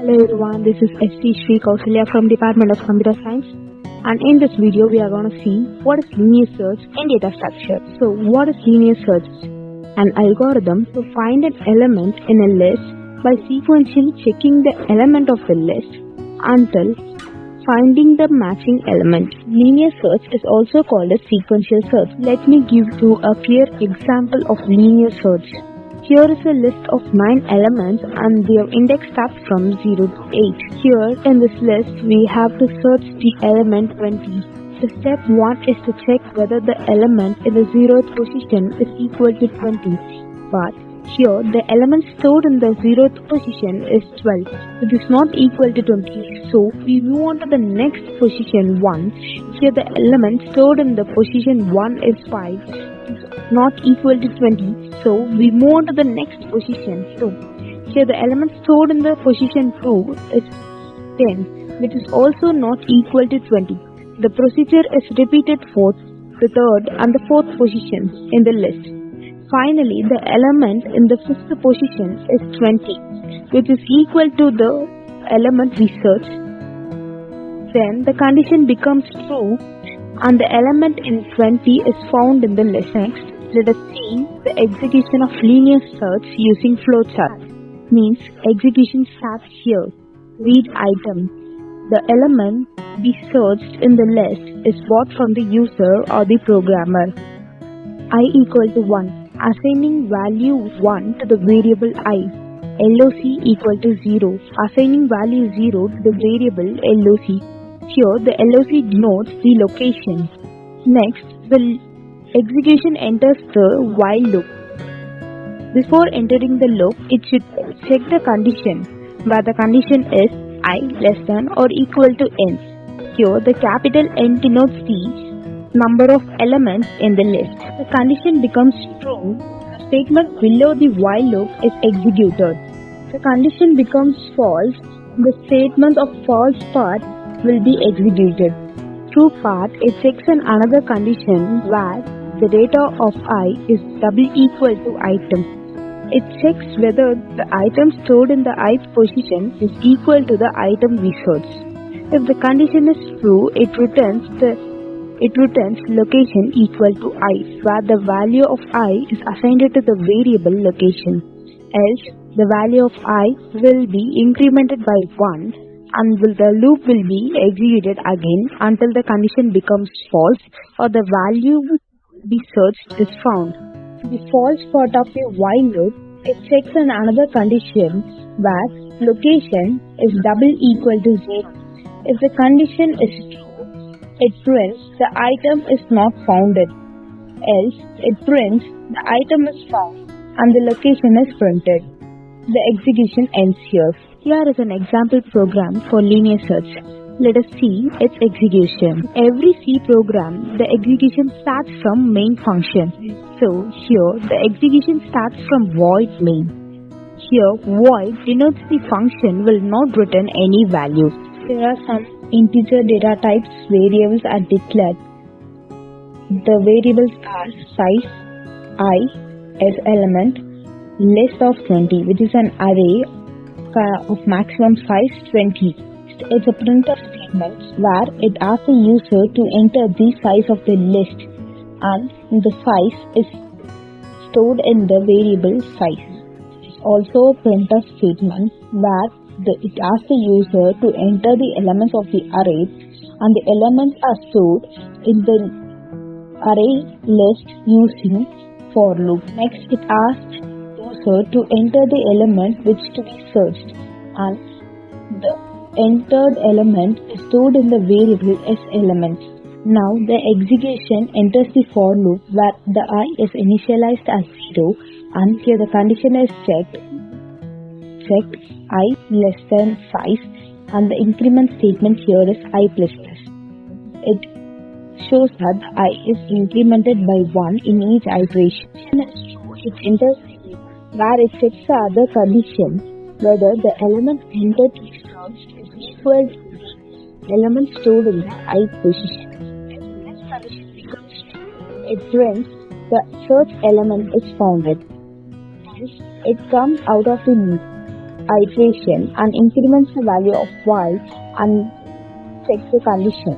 Hello everyone, this is S.T.Sri Kousalya from Department of Computer Science, and in this video we are going to see what is linear search in data structure. So what is linear search? An algorithm to find an element in a list by sequentially checking the element of the list until finding the matching element. Linear search is also called as sequential search. Let me give you a clear example of linear search. Here is a list of 9 elements and their index starts from 0 to 8. Here in this list we have to search the element 20. The step 1 is to check whether the element in the 0th position is equal to 20. But here the element stored in the 0th position is 12. It is not equal to 20. So we move on to the next position 1. Here the element stored in the position 1 is 5. Not equal to 20, so we move on to the next position 2. Here the element stored in the position 2 is 10, which is also not equal to 20. The procedure is repeated for the third and the fourth positions in the list. Finally, the element in the fifth position is 20, which is equal to the element we searched. Then the condition becomes true and the element in 20 is found in the list. Next, let us see the execution of linear search using flowchart. Means execution starts here. Read item. The element we searched in the list is bought from the user or the programmer. I equal to 1. Assigning value 1 to the variable I. LOC equal to 0. Assigning value 0 to the variable LOC. Here the LOC denotes the location. Next, the execution enters the while loop. Before entering the loop, it should check the condition, where the condition is I less than or equal to n. Here the capital N denotes the number of elements in the list. The condition becomes true. The statement below the while loop is executed. The condition becomes false. The statement of false part will be executed. True part, it checks another condition where the data of I is double equal to item. It checks whether the item stored in the ith position is equal to the item we searched. If the condition is true, it returns location equal to I, where the value of I is assigned to the variable location. Else, the value of I will be incremented by 1 and the loop will be executed again until the condition becomes false or the value we searched is found. The false part of a while loop, it checks another condition where location is double equal to 0. If the condition is true, it prints the item is not founded. Else, it prints the item is found and the location is printed. The execution ends here. Here is an example program for linear search. Let us see its execution. Every C program, the execution starts from main function. So here the execution starts from void main. Here void denotes the function will not return any values. There are some integer data types variables are declared. The variables are size, I as element, list of 20, which is an array of maximum size 20. It's a printf statement where it asks the user to enter the size of the list and the size is stored in the variable size. It's also a printf statement where it asks the user to enter the elements of the array and the elements are stored in the array list using for loop. Next, it asks user to enter the element which to be searched and the entered element is stored in the variable S element. Now the execution enters the for loop where the I is initialized as 0 and here the condition is checked I less than size and the increment statement here is I plus plus. It shows that the I is incremented by 1 in each iteration. It enters where it checks the other condition whether the element entered is searched is equal to the element stored in the ith position. If this condition becomes true, it prints the search element is founded. Hence, it comes out of the loop. iteration and increments the value of y and checks the condition.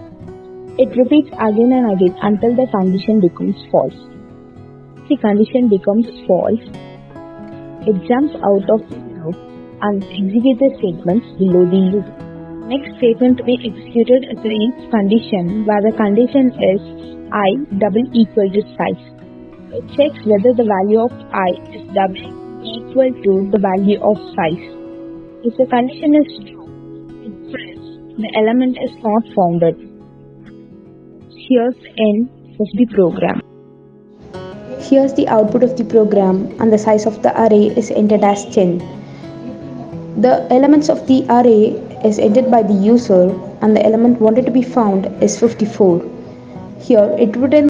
It repeats again and again until the condition becomes false. If the condition becomes false, it jumps out of the loop and executes the statements below the loop. Next statement to be executed is the if condition, where the condition is I double equal to size. It checks whether the value of I is double equal to the value of size. If the condition is true, it says the element is not founded. Here's the end of the program. Here's the output of the program, and the size of the array is entered as 10. The elements of the array is entered by the user, and the element wanted to be found is 54. Here it returns